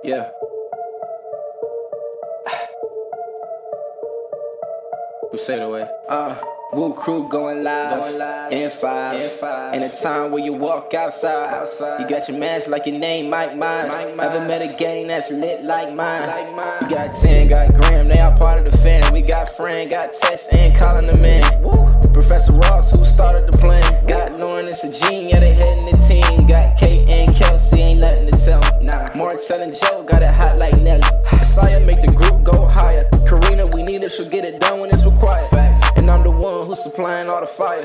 Yeah. Who say the way? Woo crew going live, in five. In a time where you walk outside, you got your mask like your name, Mike Myers. Ever met a gang that's lit like mine? We got 10, got Graham, they all part of the fam. We got Fran, got Tess, and calling the man. Professor Ross, who started the plan. Got Lauren and Sajin, yeah, they heading the team. Got Kate and Kelsey, ain't nothing to tell me. Marcel and Joe got it hot like Nelly. Saya make the group go higher. Karina, we need her, she'll get it done when it's required. And I'm the one who's supplying all the fire.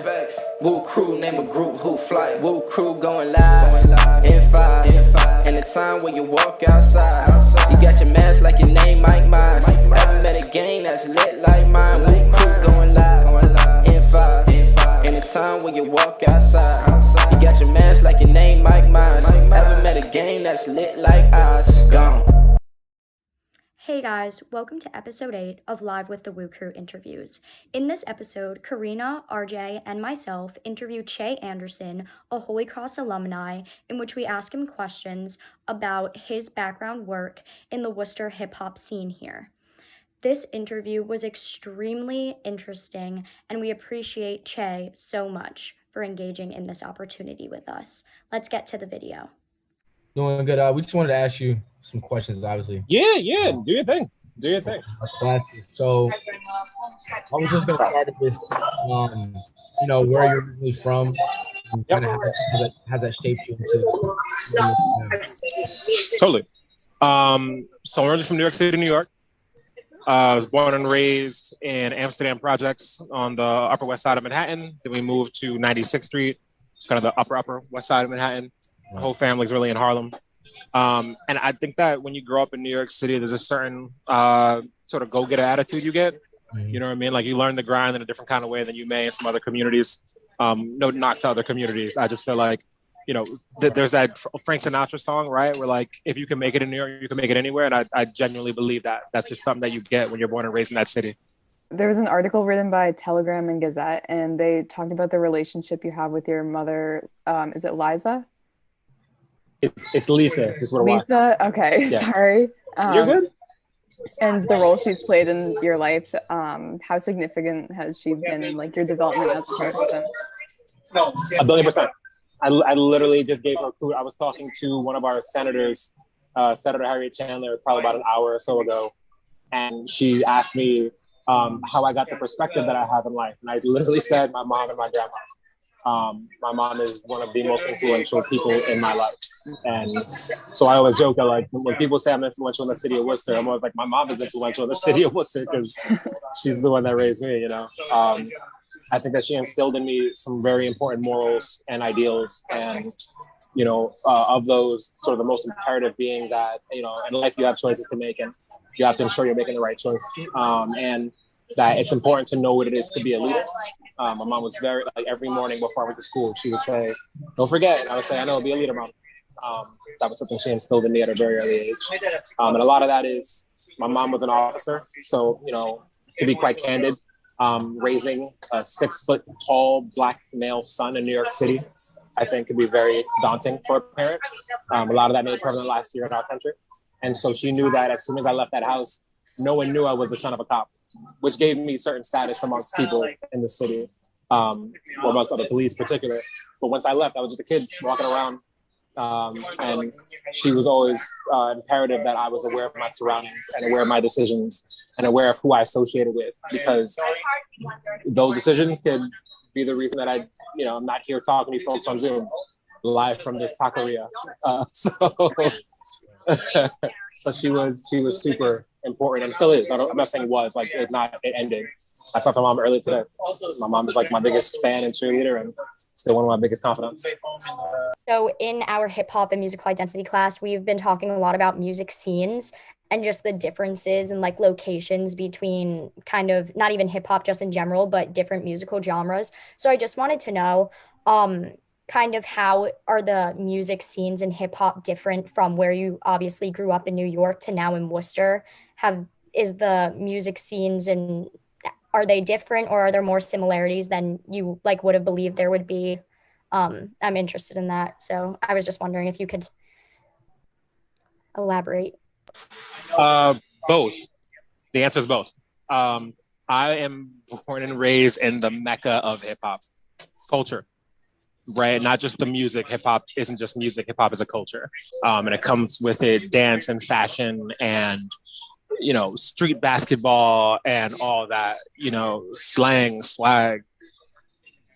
Woo crew, name a group who fly. Woo crew going live, in five. In a time when you walk outside, you got your mask like your name, Mike Myers. Ever met a gang that's lit like mine? Woo crew going live, in five. In a time when you walk outside, you got your mask like your name, Mike Myers. Ever met a gang that's lit like ours? Gone. Hey guys, welcome to episode 8 of Live with the Woo Crew interviews. In this episode, Karina, RJ, and myself interview Che Anderson, a Holy Cross alumni, in which we ask him questions about his background work in the Worcester hip-hop scene here. This interview was extremely interesting, and we appreciate Che so much for engaging in this opportunity with us. Let's get to the video. Doing good. We just wanted to ask you some questions, obviously. Yeah. Do your thing. So I was just going to start with, where you're originally from, and kind of how that shaped you into. Totally. So I'm originally from New York City, New York. I was born and raised in Amsterdam projects on the Upper West Side of Manhattan. Then we moved to 96th Street, kind of the upper West Side of Manhattan. My whole family's really in Harlem. And I think that when you grow up in New York City, there's a certain sort of go-getter attitude you get. Mm-hmm. You know what I mean? Like you learn the grind in a different kind of way than you may in some other communities. No knock to other communities. I just feel like, there's that Frank Sinatra song, right? Where like, if you can make it in New York, you can make it anywhere. And I genuinely believe that. That's just something that you get when you're born and raised in that city. There was an article written by Telegram and Gazette, and they talked about the relationship you have with your mother. Is it Liza? It's Lisa. Is what Lisa? Okay, yeah. Sorry. You're good. And the role she's played in your life, how significant has she been in like your development as a person? 1,000,000,000%. I literally just gave her food. I was talking to one of our senators, Senator Harriet Chandler, probably about an hour or so ago, and she asked me how I got the perspective that I have in life, and I literally said my mom and my grandma. My mom is one of the most influential people in my life. And so I always joke that like when people say I'm influential in the city of Worcester, I'm always like, my mom is influential in the city of Worcester because she's the one that raised me, I think that she instilled in me some very important morals and ideals. And, of those, sort of the most imperative being that, in life you have choices to make and you have to ensure you're making the right choice. And that it's important to know what it is to be a leader. My mom was very, like every morning before I went to school, she would say, don't forget. And I would say, I know, be a leader, Mom. That was something she instilled in me at a very early age. And a lot of that is, my mom was an officer. So, to be quite candid, raising a 6-foot tall black male son in New York City, I think could be very daunting for a parent. A lot of that made prevalent last year in our country. And so she knew that as soon as I left that house, no one knew I was the son of a cop, which gave me certain status amongst people in the city, or amongst other police in particular. But once I left, I was just a kid walking around. And she was always imperative that I was aware of my surroundings and aware of my decisions and aware of who I associated with, because those decisions could be the reason that I'm not here talking to you folks on Zoom live from this taqueria. So she was super important and still is. I'm not saying was, like it ended. I talked to my mom earlier today. My mom is like my biggest fan and cheerleader and still one of my biggest confidants. So in our hip hop and musical identity class, we've been talking a lot about music scenes and just the differences and like locations between kind of not even hip hop just in general, but different musical genres. So I just wanted to know, kind of how are the music scenes in hip hop different from where you obviously grew up in New York to now in Worcester? Is the music scenes and are they different, or are there more similarities than you like would have believed there would be? I'm interested in that. So I was just wondering if you could elaborate. Both. The answer is both. I am born and raised in the mecca of hip hop culture, right? Not just the music. Hip hop isn't just music. Hip hop is a culture, and it comes with it dance and fashion and street basketball and all that. Slang, swag,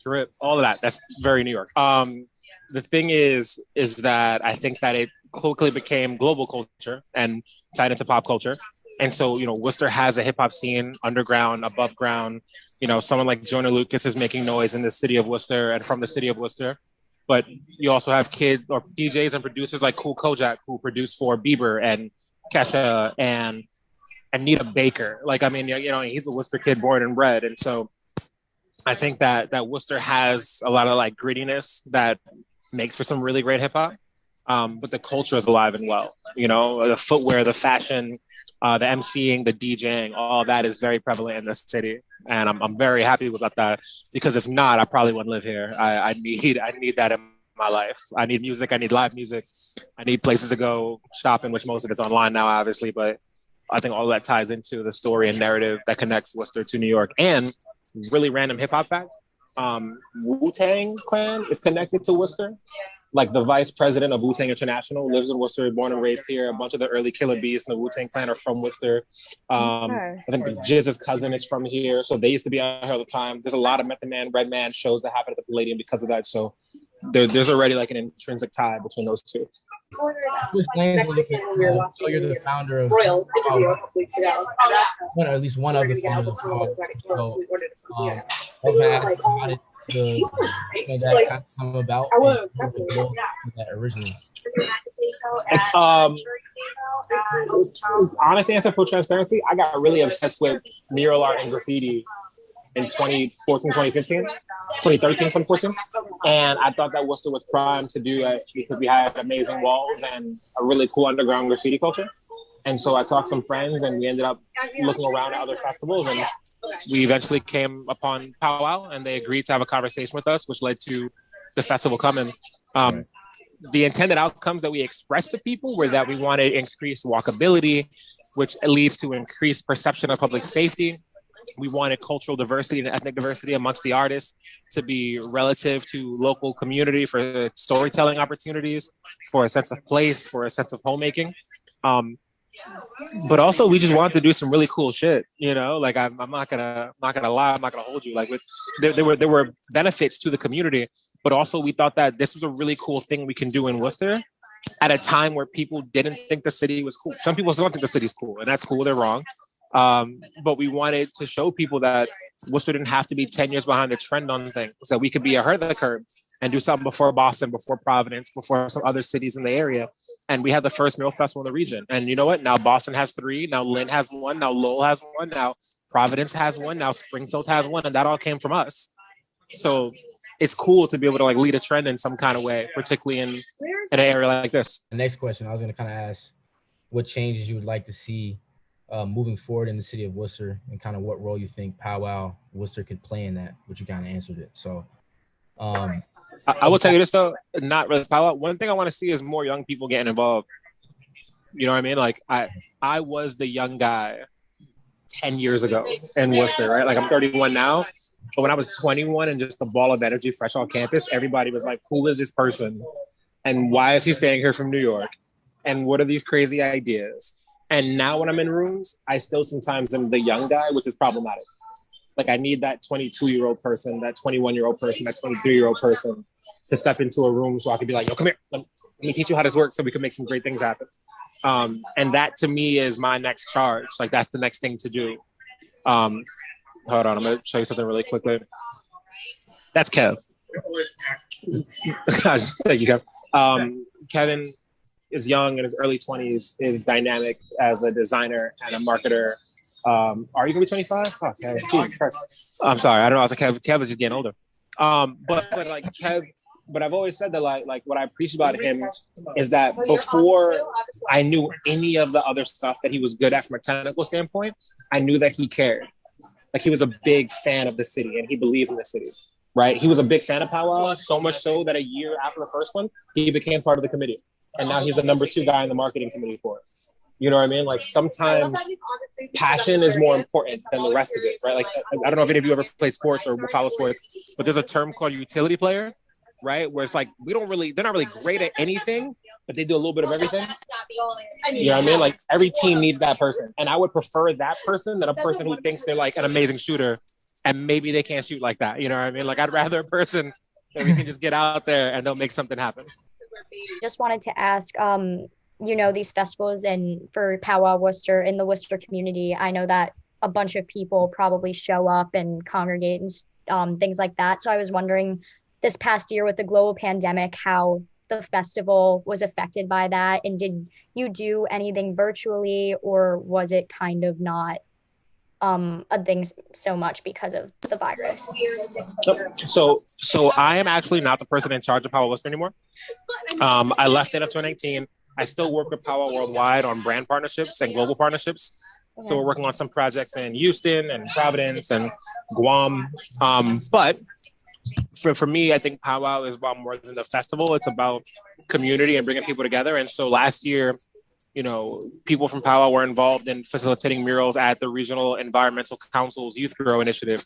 drip, all of that. That's very New York. The thing is that I think that it quickly became global culture and tied into pop culture. And so, Worcester has a hip hop scene, underground, above ground. Someone like Jonah Lucas is making noise in the city of Worcester and from the city of Worcester. But you also have kids or DJs and producers like Cool Kojak who produce for Bieber and Kesha and Anita Baker. He's a Worcester kid born and bred. And so I think that Worcester has a lot of like grittiness that makes for some really great hip hop. But the culture is alive and well. The footwear, the fashion, the MCing, the DJing, all that is very prevalent in this city, and I'm very happy about that. Because if not, I probably wouldn't live here. I need that in my life. I need music. I need live music. I need places to go shopping, which most of it's online now, obviously. But I think all of that ties into the story and narrative that connects Worcester to New York. And really random hip hop fact: Wu-Tang Clan is connected to Worcester. Like the vice president of Wu-Tang International lives in Worcester, born and raised here. A bunch of the early Killer Bees in the Wu-Tang Clan are from Worcester. I think Jizz's cousin is from here. So they used to be out here all the time. There's a lot of Method Man, Red Man shows that happen at the Palladium because of that. So there's already like an intrinsic tie between those two. So you're the founder of Royal, or at least one of the founders of Murals. That come about that originally? Honest answer, for transparency, I got really obsessed with mural art and graffiti in 2014, 2015, 2013, 2014. And I thought that Worcester was primed to do it because we had amazing walls and a really cool underground graffiti culture. And so I talked to some friends and we ended up looking around at other festivals, and we eventually came upon Powwow and they agreed to have a conversation with us, which led to the festival coming. The intended outcomes that we expressed to people were that we wanted increased walkability, which leads to increased perception of public safety. We wanted cultural diversity and ethnic diversity amongst the artists to be relative to local community for storytelling opportunities, for a sense of place, for a sense of homemaking. But also we just wanted to do some really cool shit, like I'm not gonna lie, I'm not gonna hold you. Like there were benefits to the community, but also we thought that this was a really cool thing we can do in Worcester at a time where people didn't think the city was cool. Some people still don't think the city's cool, and that's cool, they're wrong. But we wanted to show people that Worcester didn't have to be 10 years behind the trend on things, that we could be ahead of the curve and do something before Boston, before Providence, before some other cities in the area. And we had the first mural festival in the region. And you know what? Now Boston has 3. Now Lynn has 1. Now Lowell has 1. Now Providence has 1. Now Springfield has 1. And that all came from us. So it's cool to be able to like lead a trend in some kind of way, particularly in an area like this. The next question, I was going to kind of ask what changes you would like to see moving forward in the city of Worcester, and kind of what role you think Powwow Worcester could play in that, which you kind of answered it. So I will tell you this though, not really Powwow. One thing I want to see is more young people getting involved. You know what I mean? Like I was the young guy 10 years ago in Worcester, right? Like I'm 31 now, but when I was 21 and just a ball of energy fresh on campus, everybody was like, who is this person? And why is he staying here from New York? And what are these crazy ideas? And now when I'm in rooms, I still sometimes am the young guy, which is problematic. Like I need that 22-year-old person, that 21-year-old person, that 23-year-old person to step into a room so I can be like, yo, come here, let me teach you how this works so we can make some great things happen. And that to me is my next charge. Like that's the next thing to do. Hold on, I'm gonna show you something really quickly. That's Kev. Thank you, Kev. Kevin is young, in his early 20s, is dynamic as a designer and a marketer. Are you gonna be 25? Oh, Kev, Jesus Christ. I'm sorry, I don't know. I was like, Kev is just getting older. But like Kev, but I've always said that like what I appreciate about him is that before I knew any of the other stuff that he was good at from a technical standpoint, I knew that he cared. Like he was a big fan of the city and he believed in the city, right? He was a big fan of Powwow, so much so that a year after the first one, he became part of the committee. And now he's the number 2 guy in the marketing committee for it. You know what I mean? Like sometimes passion is more important than the rest of it, right? Like I don't know if any of you ever played sports or follow sports, but there's a term called utility player, right? Where it's like they're not really great at anything, but they do a little bit of everything. You know what I mean? Like every team needs that person. And I would prefer that person than a person who thinks they're like an amazing shooter and maybe they can't shoot like that. You know what I mean? Like I'd rather a person that we can just get out there and they'll make something happen. Just wanted to ask, these festivals and for Powwow Worcester in the Worcester community, I know that a bunch of people probably show up and congregate and things like that. So I was wondering this past year with the global pandemic, how the festival was affected by that. And did you do anything virtually, or was it kind of not a thing so much because of the virus? So I am actually not the person in charge of Powwow Worcester anymore. I left it in 2019. I still work with Powwow Worldwide on brand partnerships and global partnerships. Okay. So we're working on some projects in Houston and Providence and Guam. But for me, I think Powwow is about more than the festival. It's about community and bringing people together. And so last year, people from Powwow were involved in facilitating murals at the Regional Environmental Council's Youth Grow Initiative.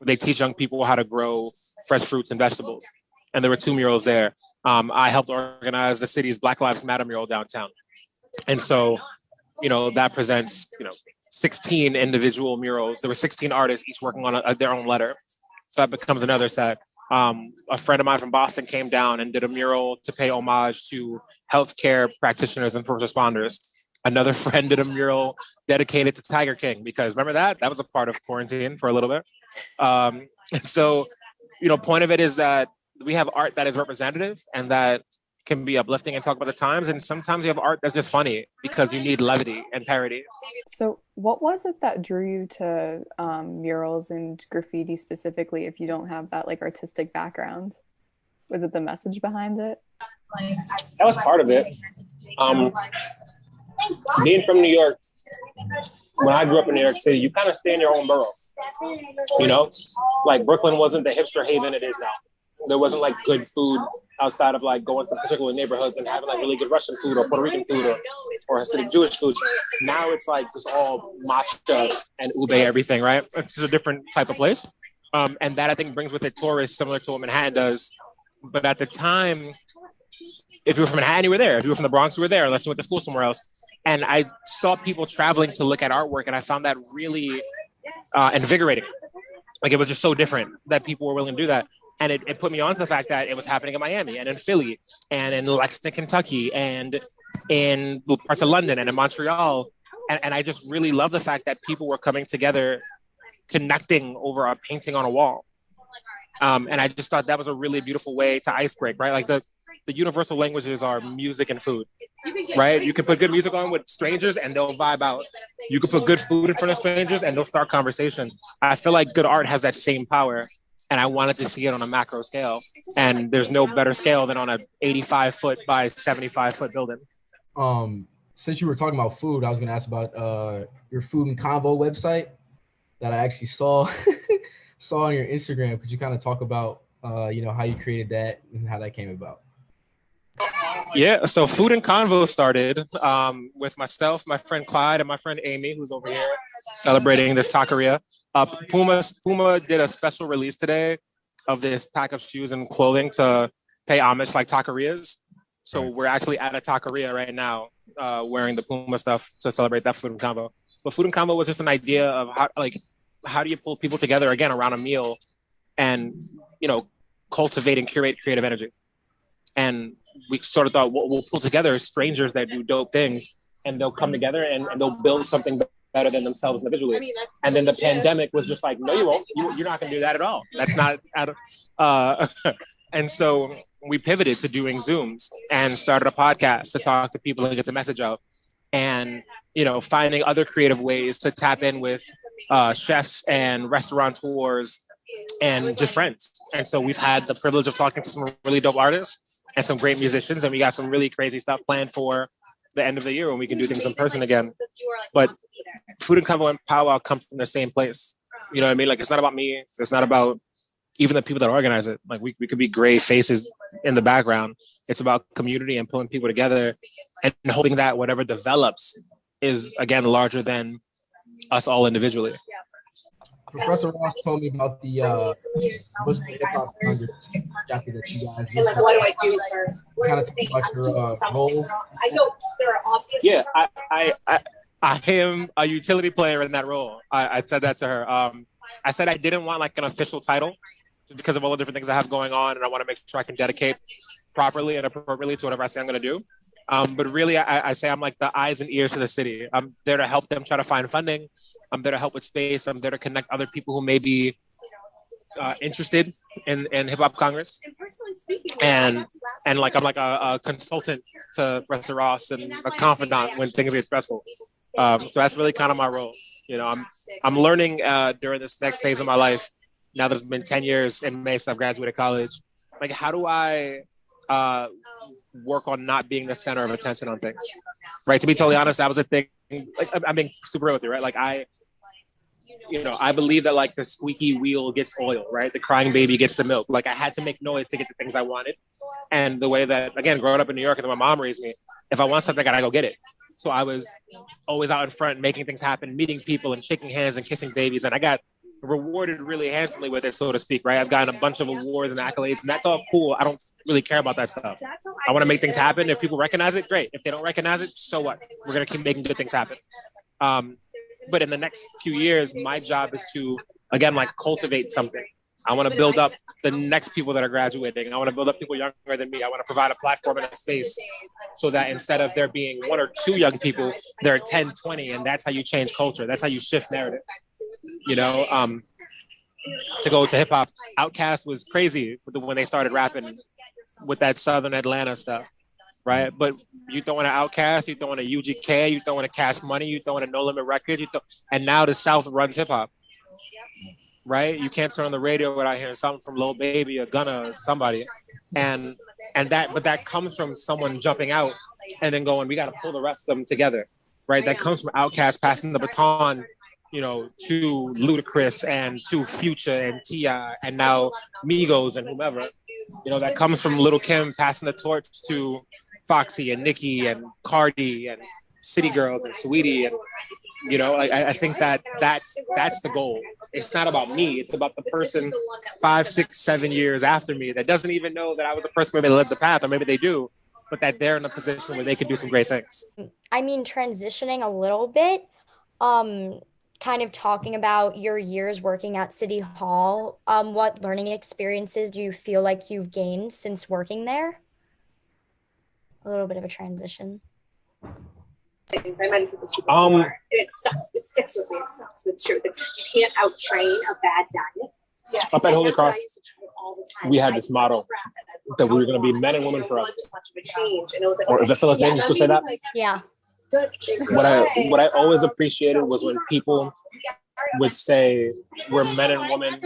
They teach young people how to grow fresh fruits and vegetables. And there were 2 murals there. I helped organize the city's Black Lives Matter mural downtown. And so, that presents, 16 individual murals. There were 16 artists, each working on their own letter. So that becomes another set. A friend of mine from Boston came down and did a mural to pay homage to healthcare practitioners and first responders. Another friend did a mural dedicated to Tiger King, because remember that was a part of quarantine for a little bit. And so, point of it is that we have art that is representative and that can be uplifting and talk about the times. And sometimes you have art that's just funny because you need levity and parody. So what was it that drew you to murals and graffiti specifically, if you don't have that like artistic background? Was it the message behind it? That was part of it. Being from New York, when I grew up in New York City, you kind of stay in your own borough. Like Brooklyn wasn't the hipster haven it is now. There wasn't like good food outside of like going to particular neighborhoods and having like really good Russian food or Puerto Rican food or Hasidic Jewish food. Now it's like just all matcha and ube everything, right? It's a different type of place. And that I think brings with it tourists similar to what Manhattan does. But at the time, if you were from Manhattan, you were there. If you were from the Bronx, you were there, unless you went to school somewhere else. And I saw people traveling to look at artwork, and I found that really invigorating. Like it was just so different that people were willing to do that. And it put me on to the fact that it was happening in Miami and in Philly and in Lexington, Kentucky and in parts of London and in Montreal. And I just really love the fact that people were coming together, connecting over a painting on a wall. And I just thought that was a really beautiful way to ice break, right? Like the universal languages are music and food, right? You can put good music on with strangers and they'll vibe out. You can put good food in front of strangers and they'll start conversation. I feel like good art has that same power. And I wanted to see it on a macro scale. And there's no better scale than on a 85-foot by 75-foot building. Since you were talking about food, I was going to ask about your food and convo website that I actually saw on your Instagram. Could you kind of talk about, how you created that and how that came about? Yeah, so Food and Convo started with myself, my friend Clyde, and my friend Amy, who's over here celebrating this taqueria. Puma did a special release today of this pack of shoes and clothing to pay homage like taquerias. So we're actually at a taqueria right now wearing the Puma stuff to celebrate that Food and Convo. But Food and Convo was just an idea of how do you pull people together again around a meal and, cultivate and curate creative energy. And we sort of thought, we'll pull together strangers that do dope things and they'll come together and they'll build something better than themselves individually. And then the pandemic was just like, no, you won't. You're not going to do that at all. That's not and so we pivoted to doing Zooms and started a podcast to talk to people and get the message out. And, finding other creative ways to tap in with chefs and restaurateurs and just friends. And so we've had the privilege of talking to some really dope artists and some great musicians. And we got some really crazy stuff planned for the end of the year when we can do things in person again. But Food and Convo and Powwow come from the same place. You know what I mean? Like, it's not about me. It's not about even the people that organize it. Like we could be gray faces in the background. It's about community and pulling people together and hoping that whatever develops is again larger than us all individually. Professor Ross told me about the Muslim Hip Hop Congress chapter that you guys did. What do I do for Kind of talk about your role. I know there are obvious. Yeah, I am a utility player in that role. I said that to her. I said I didn't want like an official title because of all the different things I have going on, and I want to make sure I can dedicate properly and appropriately to whatever I say I'm going to do. But really, I say I'm like the eyes and ears to the city. I'm there to help them try to find funding. I'm there to help with space. I'm there to connect other people who may be interested in Hip Hop Congress. And like I'm like a consultant to Professor Ross and a confidant when things get stressful. So that's really kind of my role. You know, I'm learning during this next phase of my life. Now that it's been 10 years in May since I've graduated college. Like, how do I work on not being the center of attention on things? Right. To be totally honest, that was a thing. Like, I'm being super real with you, right? Like, I believe that like the squeaky wheel gets oil, right? The crying baby gets the milk. Like, I had to make noise to get the things I wanted. And the way that, again, growing up in New York and then my mom raised me, if I want something, I gotta go get it. So I was always out in front, making things happen, meeting people and shaking hands and kissing babies. And I got rewarded really handsomely with it, so to speak, right? I've gotten a bunch of awards and accolades, and that's all cool. I don't really care about that stuff. I want to make things happen. If people recognize it, great. If they don't recognize it, so what? We're going to keep making good things happen. But in the next few years, my job is to, again, like cultivate something. I want to build up the next people that are graduating. I want to build up people younger than me. I want to provide a platform and a space so that instead of there being 1 or 2 young people, there are 10, 20, and that's how you change culture. That's how you shift narrative. You know, to go to hip hop, Outkast was crazy when they started rapping with that Southern Atlanta stuff, right? But you throw in an Outkast, you throw in a UGK, you throw in a Cash Money, you throw in a No Limit Record, and now the South runs hip hop, right? You can't turn on the radio without hearing something from Lil Baby or Gunna or somebody, but that comes from someone jumping out and then going, we got to pull the rest of them together, right? That comes from Outkast passing the baton, you know, to Ludacris and to Future and T.I. and now Migos and whomever. You know, that comes from Lil' Kim passing the torch to Foxy and Nicki and Cardi and City Girls and Saweetie. And, you know, I think that's the goal. It's not about me. It's about the person 5, 6, 7 years after me that doesn't even know that I was the person maybe that led the path, or maybe they do, but that they're in a position where they can do some great things. I mean, transitioning a little bit, kind of talking about your years working at City Hall, what learning experiences do you feel like you've gained since working there? A little bit of a transition. Things I might have said this before, and it sticks with me. It's true. You can't out-train a bad diet. Yes. Up at Holy Cross, we had this motto that we were going to be men and women forever. Or is that still a thing? You still say that? Yeah. What I always appreciated was when people would say we're men and women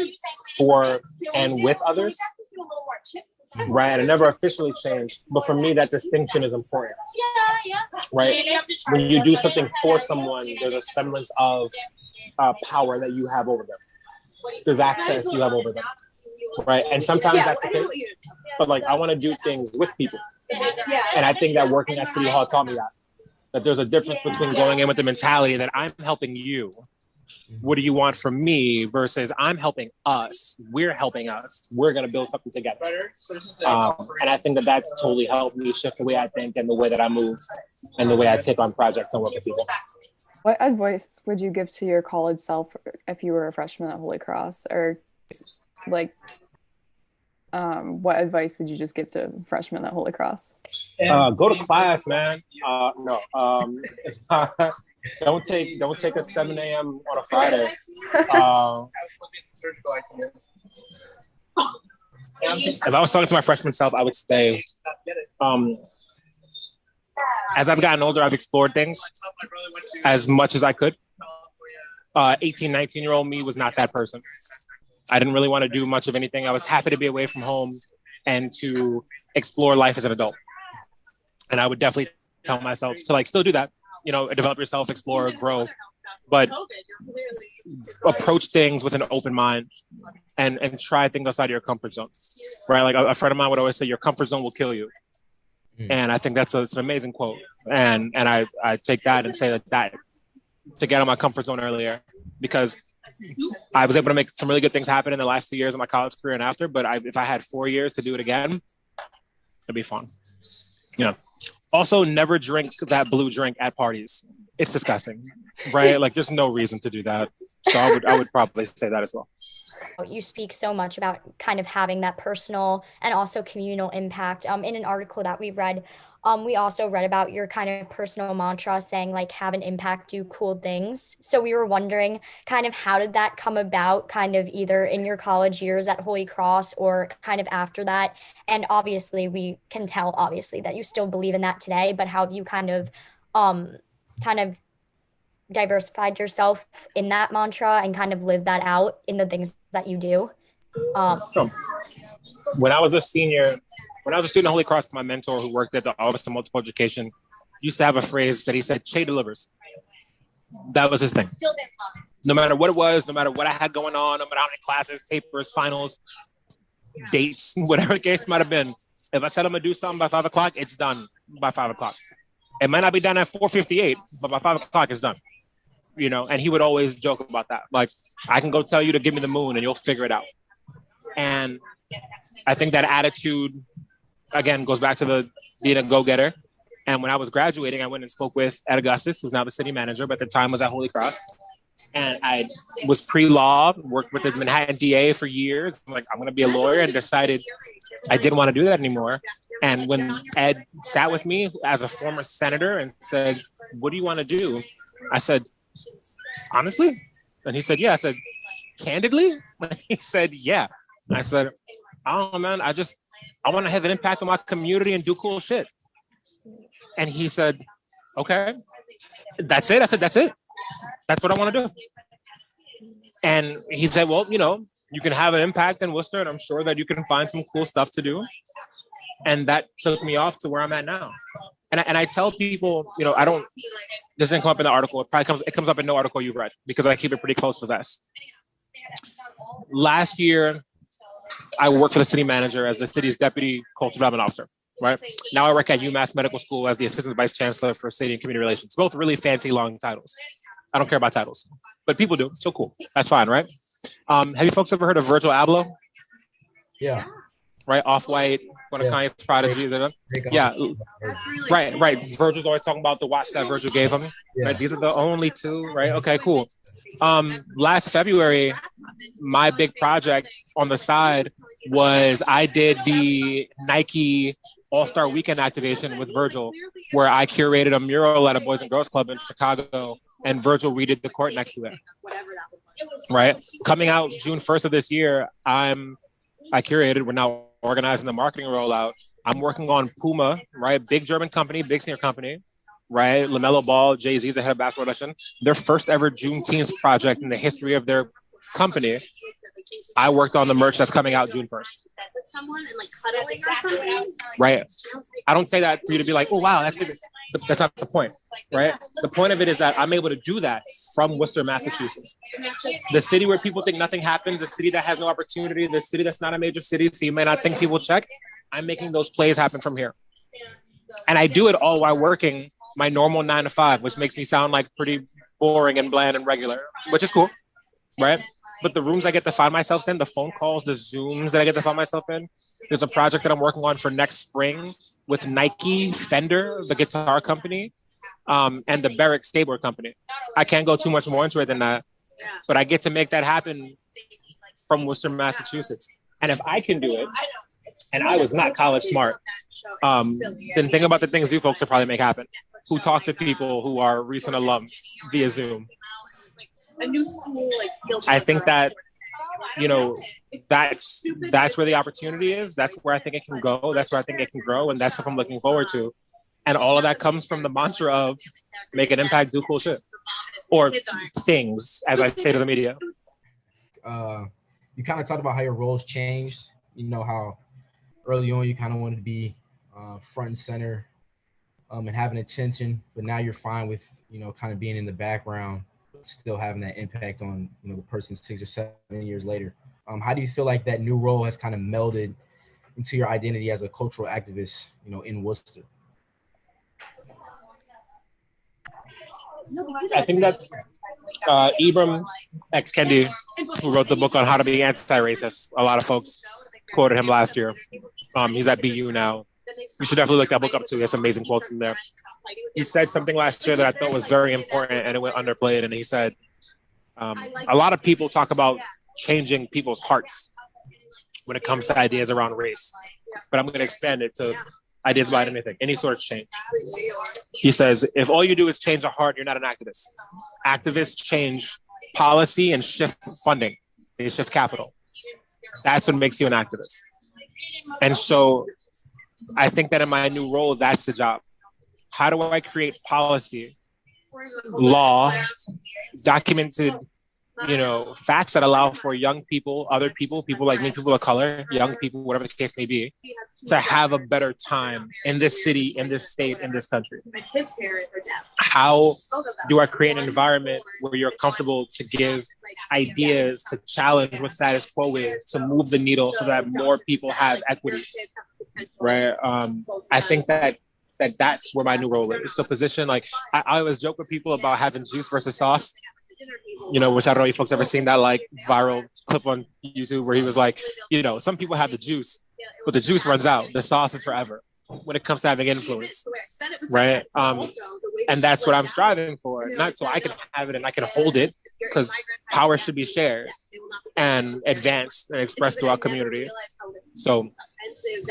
for and with others, right? And it never officially changed, but for me that distinction is important, right? When you do something for someone, there's a semblance of power that you have over them. There's access you have over them, right? And sometimes that's the case, but like I want to do things with people, and I think that working at City Hall taught me that there's a difference between going in with the mentality that I'm helping you. What do you want from me versus I'm helping us. We're helping us. We're going to build something together. And I think that that's totally helped me shift the way I think and the way that I move and the way I take on projects and work with people. What advice would you give to your college self if you were a freshman at Holy Cross? Or like, what advice would you just give to freshmen at Holy Cross? Go to class, man. Don't take a 7 a.m. on a Friday. If I was talking to my freshman self, I would say, as I've gotten older, I've explored things as much as I could. 18, 19-year-old me was not that person. I didn't really want to do much of anything. I was happy to be away from home and to explore life as an adult. And I would definitely tell myself to like still do that, you know, develop yourself, explore, grow, but approach things with an open mind and try things outside of your comfort zone, right? Like a friend of mine would always say, your comfort zone will kill you, And I think it's an amazing quote. And I take that and say that to get out of my comfort zone earlier, because I was able to make some really good things happen in the last 2 years of my college career and after. But if I had 4 years to do it again, it'd be fun. Yeah. Also, never drink that blue drink at parties. It's disgusting, right? Like, there's no reason to do that. So I would probably say that as well. You speak so much about kind of having that personal and also communal impact. In an article that we read, we also read about your kind of personal mantra saying like have an impact, do cool things. So we were wondering kind of how did that come about, kind of either in your college years at Holy Cross or kind of after that? And obviously we can tell obviously that you still believe in that today, but how have you kind of diversified yourself in that mantra and kind of live that out in the things that you do? When I was a student at Holy Cross, my mentor who worked at the Office of Multiple Education used to have a phrase that he said, Che delivers. That was his thing. No matter what it was, no matter what I had going on, no matter how many classes, papers, finals, dates, whatever the case might have been, if I said I'm gonna do something by 5 o'clock, it's done by 5 o'clock. It might not be done at 4:58, but by 5 o'clock it's done. You know, and he would always joke about that. Like, I can go tell you to give me the moon and you'll figure it out. And I think that attitude, again, goes back to the being a go-getter. And when I was graduating, I went and spoke with Ed Augustus, who's now the city manager, but at the time was at Holy Cross. And I was pre-law, worked with the Manhattan DA for years. I'm like, I'm going to be a lawyer, and decided I didn't want to do that anymore. And when Ed sat with me as a former senator and said, what do you want to do? I said, honestly? And he said, yeah. I said, candidly? He said, yeah. I said, I don't know, man. I want to have an impact on my community and do cool shit. And he said, okay, that's it. I said, that's it. That's what I want to do. And he said, well, you know, you can have an impact in Worcester, and I'm sure that you can find some cool stuff to do. And that took me off to where I'm at now. And I tell people, you know, this didn't come up in the article. It comes up in no article you've read, because I keep it pretty close to the vest. Last year, I worked for the city manager as the city's deputy cultural development officer, right? Now I work at UMass Medical School as the assistant vice chancellor for city and community relations. Both really fancy, long titles. I don't care about titles, but people do. It's still cool. That's fine, right? Have you folks ever heard of Virgil Abloh? Yeah. Right? Off-White, one of Kanye's prodigies. Yeah. Right. Virgil's always talking about the watch that Virgil gave him. Yeah. Right? These are the only two, right? Okay, cool. Last February, my big project on the side was I did the Nike All-Star Weekend activation with Virgil, where I curated a mural at a Boys and Girls Club in Chicago, and Virgil redid the court next to it. Right? Coming out June 1st of this year, I curated, we're now organizing the marketing rollout. I'm working on Puma, right? Big German company, big sneaker company, right? LaMelo Ball, Jay-Z's the head of basketball production. Their first ever Juneteenth project in the history of their company. I worked on the merch that's coming out June 1st. Right. I don't say that for you to be like, oh, wow, that's good. That's not the point, right? The point of it is that I'm able to do that from Worcester, Massachusetts. The city where people think nothing happens, the city that has no opportunity, the city that's not a major city, so you may not think people check. I'm making those plays happen from here. And I do it all while working my normal 9 to 5, which makes me sound like pretty boring and bland and regular, which is cool, right? But the rooms I get to find myself in, the phone calls, the Zooms that I get to find myself in. There's a project that I'm working on for next spring with Nike, Fender, the guitar company, and the Barrick Skateboard company. I can't go too much more into it than that, but I get to make that happen from Worcester, Massachusetts. And if I can do it, and I was not college smart, then think about the things you folks will probably make happen. Who talk to people who are recent alums via Zoom. I think that, you know, that's where the opportunity is. That's where I think it can go. That's where I think it can grow. And that's what I'm looking forward to. And all of that comes from the mantra of make an impact, do cool shit. Or things, as I say to the media. You kind of talked about how your roles changed. You know, how early on you kind of wanted to be front and center and having attention. But now you're fine with, you know, kind of being in the background, still having that impact on, you know, the person 6 or 7 years later. How do you feel like that new role has kind of melded into your identity as a cultural activist, in Worcester? I think that Ibram X. Kendi, who wrote the book on how to be anti-racist, a lot of folks quoted him last year. He's at BU now. You should definitely look that book up too. There's amazing quotes in there. He said something last year that I thought was very important and it went underplayed. And he said, a lot of people talk about changing people's hearts when it comes to ideas around race, but I'm going to expand it to ideas about anything, any sort of change. He says, if all you do is change a heart, you're not an activist. Activists change policy and shift funding. They shift capital. That's what makes you an activist. And so I think that in my new role, that's the job. How do I create policy, law, documented, facts that allow for young people, other people, people like me, people of color, young people, whatever the case may be, to have a better time in this city, in this state, in this country? How do I create an environment where you're comfortable to give ideas, to challenge what status quo is, to move the needle so that more people have equity, right? I think that's where my new role is. It's the position, like, I always joke with people about having juice versus sauce, which I don't know if folks ever seen that like viral clip on YouTube where he was like, some people have the juice, but the juice runs out. The sauce is forever when it comes to having influence, right? And that's what I'm striving for. Not so I can have it and I can hold it, because power should be shared and advanced and expressed throughout community. So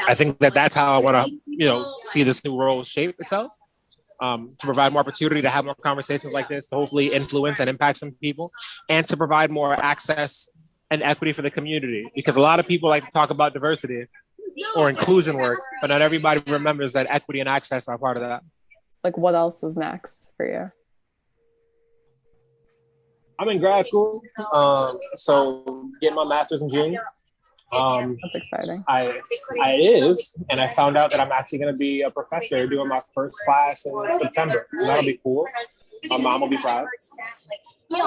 I think that's how I want to, see this new role shape itself. To provide more opportunity to have more conversations like this, to hopefully influence and impact some people, and to provide more access and equity for the community. Because a lot of people like to talk about diversity or inclusion work, but not everybody remembers that equity and access are part of that. Like, what else is next for you? I'm in grad school, so getting my master's in June. That's exciting. It is, and I found out that I'm actually going to be a professor doing my first class in September. So that'll be cool. My mom will be proud. Thank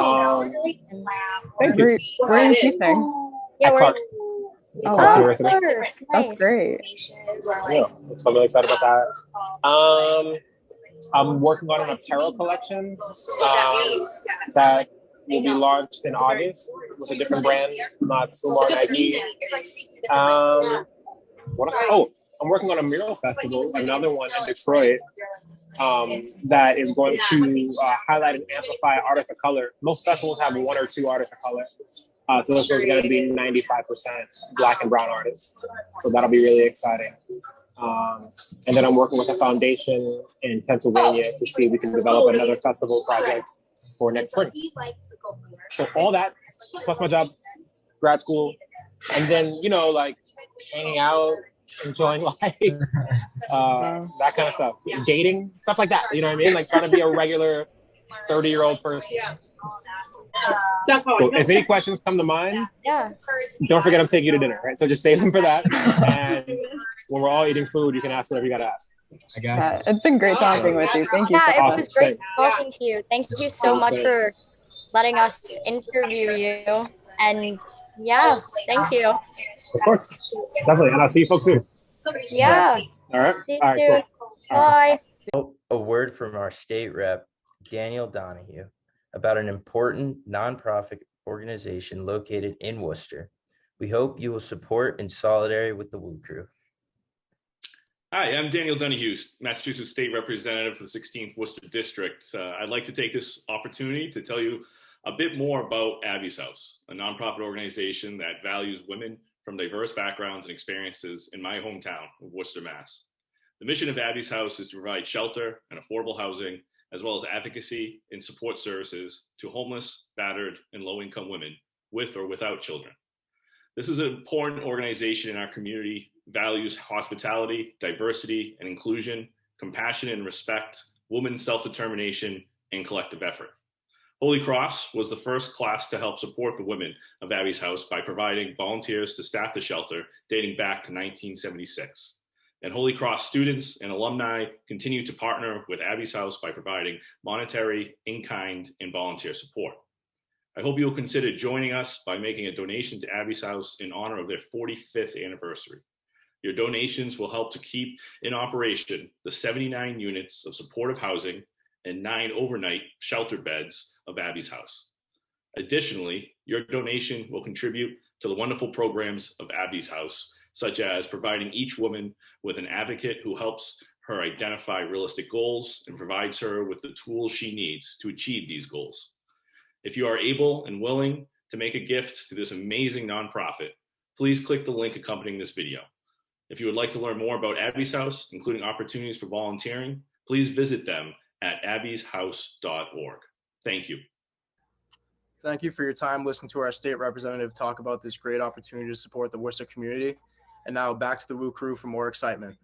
you. Where are you teaching? At Clark. Clark University. That's great. Yeah, so I'm really excited about that. I'm working on an apparel collection that will be launched in August with a different brand, not Puma or Nike. I'm working on a mural festival, another one in Detroit, that is going to highlight and amplify artists of color. Most festivals have one or two artists of color. So this one's going to be 95% Black and brown artists. So that'll be really exciting. And then I'm working with a foundation in Pennsylvania to see if we can develop another festival project for next spring. So all that, plus my job, grad school, and then, like hanging out, enjoying life, that kind of stuff. Dating, stuff like that. You know what I mean? Like trying to be a regular 30-year-old person. So if any questions come to mind, don't forget I'm taking you to dinner, right? So just save them for that. And when we're all eating food, you can ask whatever you got to ask. I got it. It's been great talking with you. Thank you so much. It was great talking to you. Thank you so much for letting us interview you. And thank you. Of course. Definitely. And I'll see you folks soon. Yeah. All right. See you All right, soon. Bye. A word from our state rep, Daniel Donahue, about an important nonprofit organization located in Worcester. We hope you will support in solidarity with the Woo Crew. Hi, I'm Daniel Donahue, Massachusetts State Representative for the 16th Worcester District. I'd like to take this opportunity to tell you a bit more about Abby's House, a nonprofit organization that values women from diverse backgrounds and experiences in my hometown of Worcester, Mass. The mission of Abby's House is to provide shelter and affordable housing, as well as advocacy and support services to homeless, battered, and low-income women with or without children. This is an important organization in our community, values hospitality, diversity and inclusion, compassion and respect, women's self-determination, and collective effort. Holy Cross was the first class to help support the women of Abby's House by providing volunteers to staff the shelter dating back to 1976. And Holy Cross students and alumni continue to partner with Abby's House by providing monetary, in-kind, and volunteer support. I hope you'll consider joining us by making a donation to Abby's House in honor of their 45th anniversary. Your donations will help to keep in operation the 79 units of supportive housing and 9 overnight shelter beds of Abby's House. Additionally, your donation will contribute to the wonderful programs of Abby's House, such as providing each woman with an advocate who helps her identify realistic goals and provides her with the tools she needs to achieve these goals. If you are able and willing to make a gift to this amazing nonprofit, please click the link accompanying this video. If you would like to learn more about Abby's House, including opportunities for volunteering, please visit them at abbyshouse.org. Thank you. Thank you for your time listening to our state representative talk about this great opportunity to support the Worcester community. And now back to the Woo Crew for more excitement.